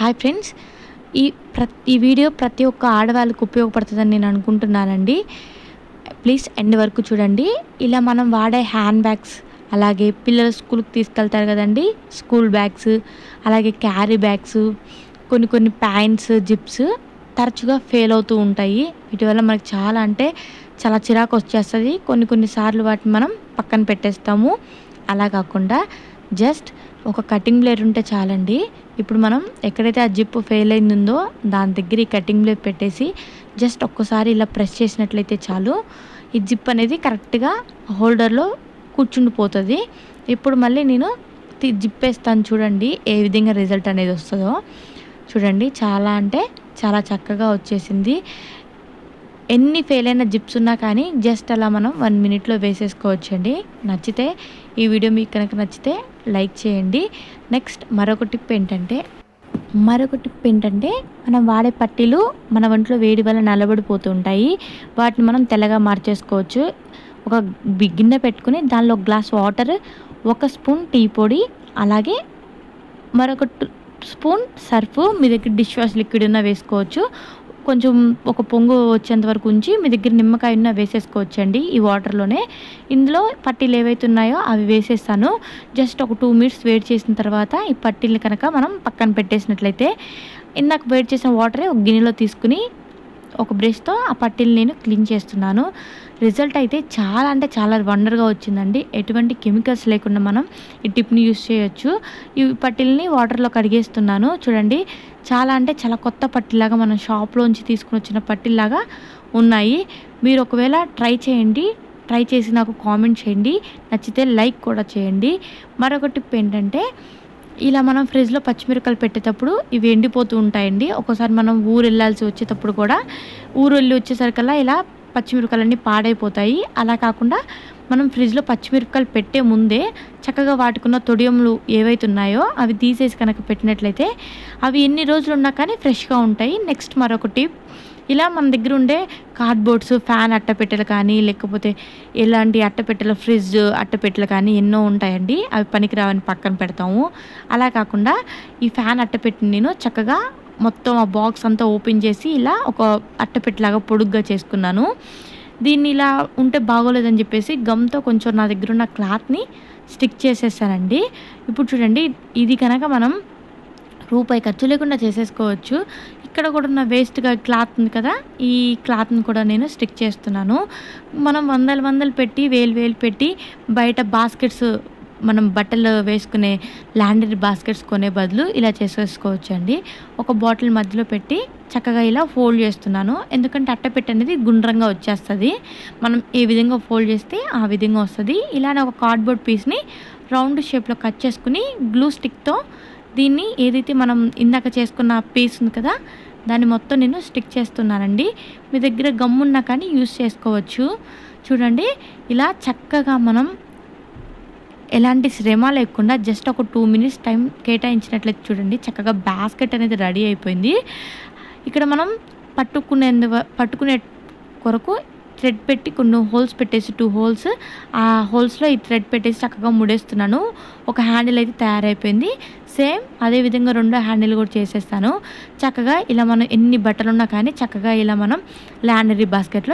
Hi friends, ఈ video ప్రతి ఒక్క ఆడవాళ్ళకి ఉపయోగపడుతుందని నేను అనుకుంటున్నానండి. ప్లీజ్ ఎండ్ వరకు చూడండి. ఇలా మనం వాడే హ్యాండ్ బ్యాగ్స్, అలాగే పిల్లలు స్కూల్కి తీసుకెళ్తారు కదండి, స్కూల్ బ్యాగ్స్, అలాగే క్యారీ బ్యాగ్స్, కొన్ని ప్యాంట్స్, జిప్స్ తరచుగా ఫెయిల్ అవుతూ ఉంటాయి. వీటి వల్ల మనకు చాలా చిరాకు వచ్చేస్తుంది. కొన్నిసార్లు వాటిని మనం పక్కన పెట్టేస్తాము. అలా కాకుండా జస్ట్ ఒక కటింగ్ బ్లేడ్ ఉంటే చాలండి. ఇప్పుడు మనం ఎక్కడైతే ఆ జిప్ ఫెయిల్ అయిందో దాని దగ్గర ఈ కటింగ్ బ్లేడ్ పెట్టేసి జస్ట్ ఒక్కసారి ఇలా ప్రెస్ చేసినట్లయితే చాలు, ఈ జిప్ అనేది కరెక్ట్గా హోల్డర్లో కూర్చుండిపోతుంది. ఇప్పుడు మళ్ళీ నేను జిప్ వేస్తాను, చూడండి ఏ విధంగా రిజల్ట్ అనేది వస్తుందో. చూడండి, చాలా చక్కగా వచ్చేసింది. ఎన్ని ఫెయిల్ అయిన జిప్స్ ఉన్నా కానీ జస్ట్ అలా మనం 1 మినిట్లో వేసేసుకోవచ్చండి. నచ్చితే ఈ వీడియో మీకు కనుక నచ్చితే లైక్ చేయండి. నెక్స్ట్ మరొక టిప్ ఏంటంటే మనం వాడే పట్టీలు మన ఒంట్లో వేడి వల్ల నల్లబడిపోతూ ఉంటాయి. వాటిని మనం తెల్లగా మార్చేసుకోవచ్చు. ఒక గిన్నె పెట్టుకుని దానిలో 1 గ్లాస్ వాటర్, 1 స్పూన్ టీ పొడి, అలాగే మరొక స్పూన్ సర్ఫ్, మీ దగ్గర డిష్ వాష్ లిక్విడ్ ఉన్నా వేసుకోవచ్చు. కొంచెం ఒక పొంగు వచ్చేంత వరకు ఉంచి మీ దగ్గర నిమ్మకాయ ఉన్నా వేసేసుకోవచ్చండి ఈ వాటర్లోనే. ఇందులో పట్టీలు ఏవైతే ఉన్నాయో అవి వేసేస్తాను. జస్ట్ ఒక 2 మినిట్స్ వేడి చేసిన తర్వాత ఈ పట్టీలు కనుక మనం పక్కన పెట్టేసినట్లయితే, ఇందాక వేడి చేసిన వాటరే ఒక గిన్నెలో తీసుకుని ఒక బ్రష్తో ఆ పట్టీలు నేను క్లీన్ చేస్తున్నాను. రిజల్ట్ అయితే చాలా వండర్గా వచ్చిందండి. ఎటువంటి కెమికల్స్ లేకుండా మనం ఈ టిప్ని యూస్ చేయొచ్చు. ఈ పట్టీలని వాటర్లో కడిగేస్తున్నాను. చూడండి, చాలా కొత్త పట్టీలాగా మనం షాప్లోంచి తీసుకుని వచ్చిన పట్టీలాగా ఉన్నాయి. మీరు ఒకవేళ ట్రై చేసి నాకు కామెంట్ చేయండి. నచ్చితే లైక్ కూడా చేయండి. మరొక టిప్ ఏంటంటే, ఇలా మనం ఫ్రిడ్జ్లో పచ్చిమిరపకాయలు పెట్టేటప్పుడు ఇవి ఎండిపోతూ ఉంటాయండి. ఒక్కోసారి మనం ఊరు వెళ్ళాల్సి వచ్చేటప్పుడు కూడా ఊరు వెళ్ళి వచ్చేసరికల్లా ఇలా పచ్చిమిరపకాయలన్నీ పాడైపోతాయి. అలా కాకుండా మనం ఫ్రిడ్జ్లో పచ్చిమిరపకాయలు పెట్టే ముందే చక్కగా వాటికున్న తొడియములు ఏవైతే ఉన్నాయో అవి తీసేసి కనుక పెట్టినట్లయితే అవి ఎన్ని రోజులు ఉన్నా కానీ ఫ్రెష్గా ఉంటాయి. నెక్స్ట్ మరొక టిప్, ఇలా మన దగ్గర ఉండే కార్డ్బోర్డ్స్, ఫ్యాన్ అట్టపెట్టెలు కానీ, లేకపోతే ఎలాంటి అట్టపెట్టెలు, ఫ్రిడ్జ్ అట్టపెట్టెలు కానీ ఎన్నో ఉంటాయండి. అవి పనికిరావని పక్కన పెడతాము. అలా కాకుండా ఈ ఫ్యాన్ అట్టపెట్టెని నేను చక్కగా మొత్తం ఆ బాక్స్ అంతా ఓపెన్ చేసి ఇలా ఒక అట్టపెట్టెలాగా పొడుగ్గా చేసుకున్నాను. దీన్ని ఇలా ఉంటే బాగోలేదని చెప్పేసి గమ్తో కొంచెం నా దగ్గర ఉన్న క్లాత్ని స్టిక్ చేసేసానండి. ఇప్పుడు చూడండి, ఇది కనుక మనం రూపాయి ఖర్చు లేకుండా చేసేసుకోవచ్చు. ఇక్కడ కూడా ఉన్న వేస్ట్గా క్లాత్ ఉంది కదా, ఈ క్లాత్ని కూడా నేను స్టిక్ చేస్తున్నాను. మనం వందలు పెట్టి వేలు పెట్టి బయట బాస్కెట్స్, మనం బట్టలు వేసుకునే లాండ్రీ బాస్కెట్స్ కొనే బదులు ఇలా చేసేసుకోవచ్చు అండి. ఒక బాటిల్ మధ్యలో పెట్టి చక్కగా ఇలా ఫోల్డ్ చేస్తున్నాను. ఎందుకంటే అట్టపెట్టె అనేది గుండ్రంగా వచ్చేస్తుంది. మనం ఏ విధంగా ఫోల్డ్ చేస్తే ఆ విధంగా వస్తుంది. ఇలానే ఒక కార్డ్బోర్డ్ పీస్ని రౌండ్ షేప్లో కట్ చేసుకుని గ్లూ స్టిక్తో దీన్ని ఏదైతే మనం ఇందాక చేసుకున్న పీస్ ఉంది కదా, దాన్ని మొత్తం నేను స్టిక్ చేస్తున్నానండి. మీ దగ్గర గమ్మున్నా కానీ యూస్ చేసుకోవచ్చు. చూడండి, ఇలా చక్కగా మనం ఎలాంటి శ్రమ లేకుండా జస్ట్ ఒక 2 మినిట్స్ టైం కేటాయించినట్లయితే చూడండి, చక్కగా బాస్కెట్ అనేది రెడీ అయిపోయింది. ఇక్కడ మనం పట్టుకునే కొరకు థ్రెడ్ పెట్టి కొన్ని హోల్స్ పెట్టేసి 2 హోల్స్, ఆ హోల్స్లో ఈ థ్రెడ్ పెట్టేసి చక్కగా ముడేస్తున్నాను. ఒక హ్యాండిల్ అయితే తయారైపోయింది. సేమ్ అదేవిధంగా 2వ హ్యాండిల్ కూడా చేసేస్తాను. చక్కగా ఇలా మనం ఎన్ని బట్టలు ఉన్నా కానీ చక్కగా ఇలా మనం లాండ్రీ బాస్కెట్లో